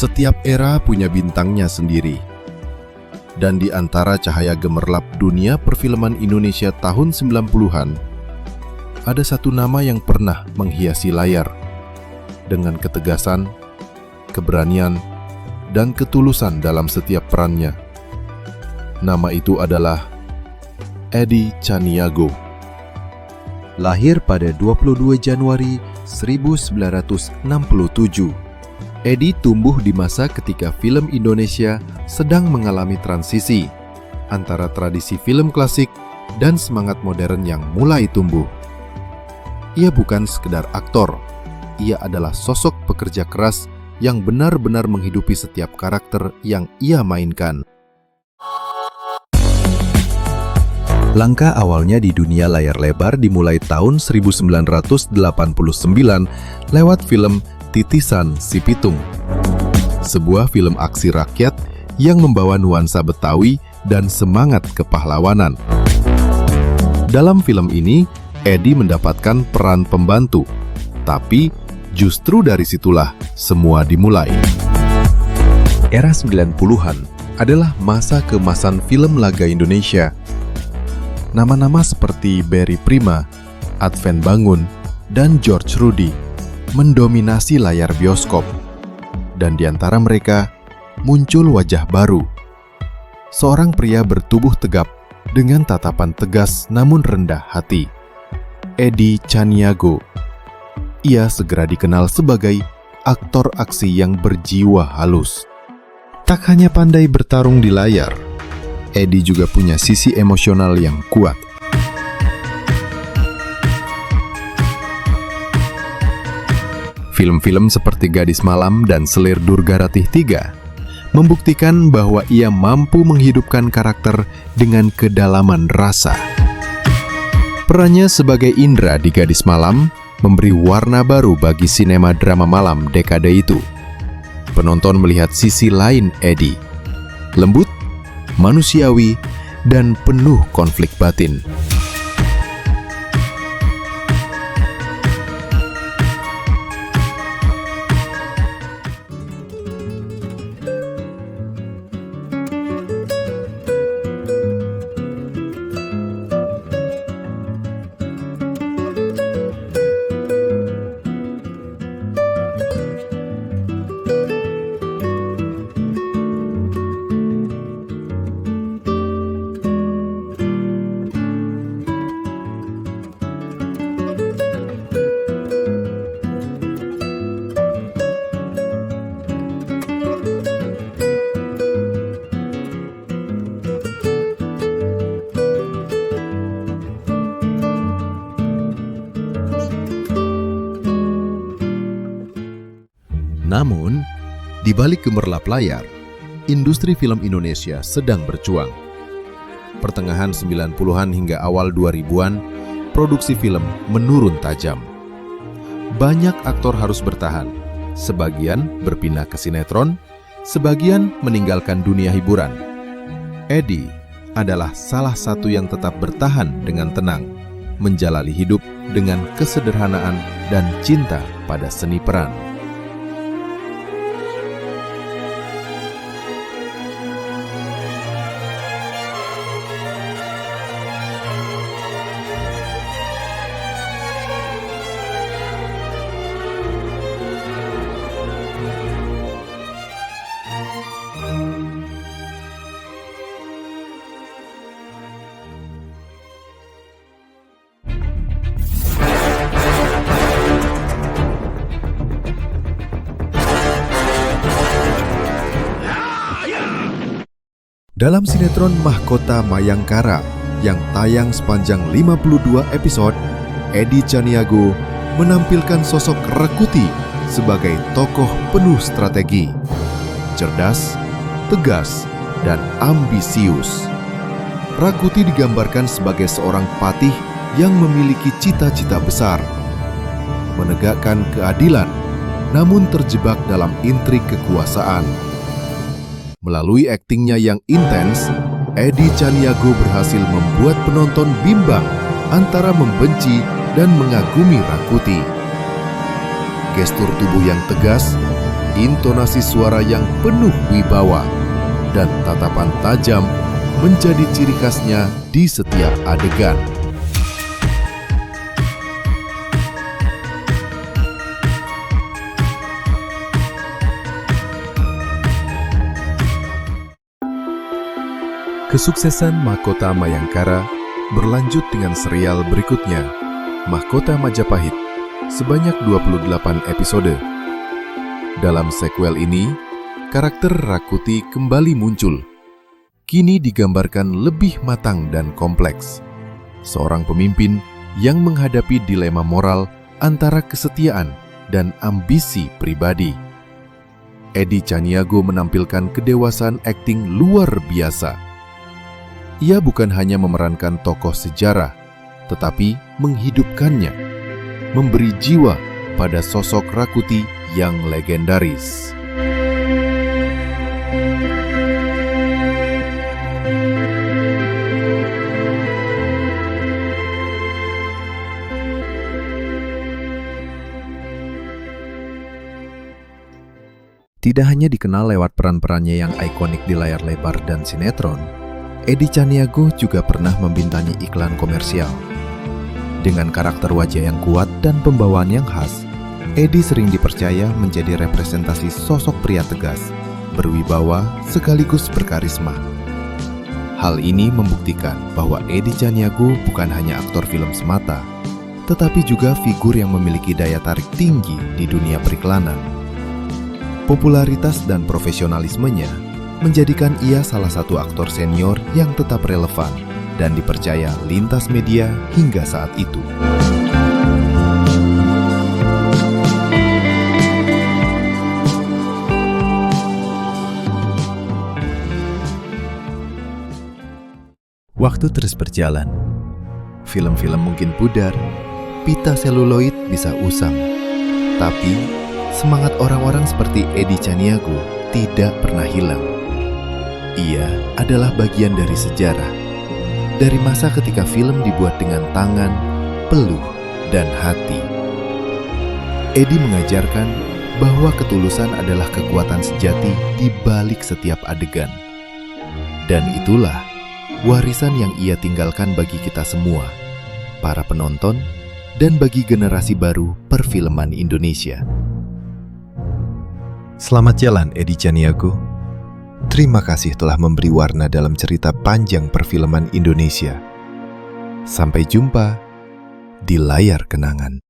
Setiap era punya bintangnya sendiri. Dan di antara cahaya gemerlap dunia perfilman Indonesia tahun 90-an, ada satu nama yang pernah menghiasi layar dengan ketegasan, keberanian, dan ketulusan dalam setiap perannya. Nama itu adalah Edi Caniago. Lahir pada 22 Januari 1967, Edi tumbuh di masa ketika film Indonesia sedang mengalami transisi antara tradisi film klasik dan semangat modern yang mulai tumbuh. Ia bukan sekedar aktor, ia adalah sosok pekerja keras yang benar-benar menghidupi setiap karakter yang ia mainkan. Langkah awalnya di dunia layar lebar dimulai tahun 1989 lewat film Titisan Si Pitung, sebuah film aksi rakyat yang membawa nuansa Betawi dan semangat kepahlawanan. Dalam film ini, Edi mendapatkan peran pembantu, tapi justru dari situlah semua dimulai. Era 90-an adalah masa keemasan film laga Indonesia. Nama-nama seperti Barry Prima, Adven Bangun, dan George Rudi mendominasi layar bioskop. Dan di antara mereka muncul wajah baru. Seorang pria bertubuh tegap dengan tatapan tegas namun rendah hati. Edi Caniago. Ia segera dikenal sebagai aktor aksi yang berjiwa halus. Tak hanya pandai bertarung di layar, Edi juga punya sisi emosional yang kuat. Film-film seperti Gadis Malam dan Selir Durgaratih 3 membuktikan bahwa ia mampu menghidupkan karakter dengan kedalaman rasa. Perannya sebagai Indra di Gadis Malam memberi warna baru bagi sinema drama malam dekade itu. Penonton melihat sisi lain Edi, lembut, manusiawi, dan penuh konflik batin. Namun, di balik gemerlap layar, industri film Indonesia sedang berjuang. Pertengahan 90-an hingga awal 2000-an, produksi film menurun tajam. Banyak aktor harus bertahan, sebagian berpindah ke sinetron, sebagian meninggalkan dunia hiburan. Edi adalah salah satu yang tetap bertahan dengan tenang, menjalani hidup dengan kesederhanaan dan cinta pada seni peran. Dalam sinetron Mahkota Mayangkara yang tayang sepanjang 52 episode, Edi Caniago menampilkan sosok Rakuti sebagai tokoh penuh strategi, cerdas, tegas, dan ambisius. Rakuti digambarkan sebagai seorang patih yang memiliki cita-cita besar, menegakkan keadilan, namun terjebak dalam intrik kekuasaan. Melalui aktingnya yang intens, Edi Caniago berhasil membuat penonton bimbang antara membenci dan mengagumi Rakuti. Gestur tubuh yang tegas, intonasi suara yang penuh wibawa, dan tatapan tajam menjadi ciri khasnya di setiap adegan. Kesuksesan Mahkota Mayangkara berlanjut dengan serial berikutnya, Mahkota Majapahit, sebanyak 28 episode. Dalam sequel ini, karakter Rakuti kembali muncul. Kini digambarkan lebih matang dan kompleks. Seorang pemimpin yang menghadapi dilema moral antara kesetiaan dan ambisi pribadi. Edi Caniago menampilkan kedewasaan akting luar biasa. Ia bukan hanya memerankan tokoh sejarah, tetapi menghidupkannya, memberi jiwa pada sosok Rakuti yang legendaris. Tidak hanya dikenal lewat peran-perannya yang ikonik di layar lebar dan sinetron, Edi Caniago juga pernah membintangi iklan komersial. Dengan karakter wajah yang kuat dan pembawaan yang khas, Edi sering dipercaya menjadi representasi sosok pria tegas, berwibawa sekaligus berkarisma. Hal ini membuktikan bahwa Edi Caniago bukan hanya aktor film semata, tetapi juga figur yang memiliki daya tarik tinggi di dunia periklanan. Popularitas dan profesionalismenya menjadikan ia salah satu aktor senior yang tetap relevan dan dipercaya lintas media hingga saat itu. Waktu terus berjalan. Film-film mungkin pudar, pita seluloid bisa usang. Tapi, semangat orang-orang seperti Edi Caniago tidak pernah hilang. Ia adalah bagian dari sejarah, dari masa ketika film dibuat dengan tangan, peluh, dan hati. Edi mengajarkan bahwa ketulusan adalah kekuatan sejati di balik setiap adegan. Dan itulah warisan yang ia tinggalkan bagi kita semua, para penonton, dan bagi generasi baru perfilman Indonesia. Selamat jalan, Edi Caniago. Terima kasih telah memberi warna dalam cerita panjang perfilman Indonesia. Sampai jumpa di layar kenangan.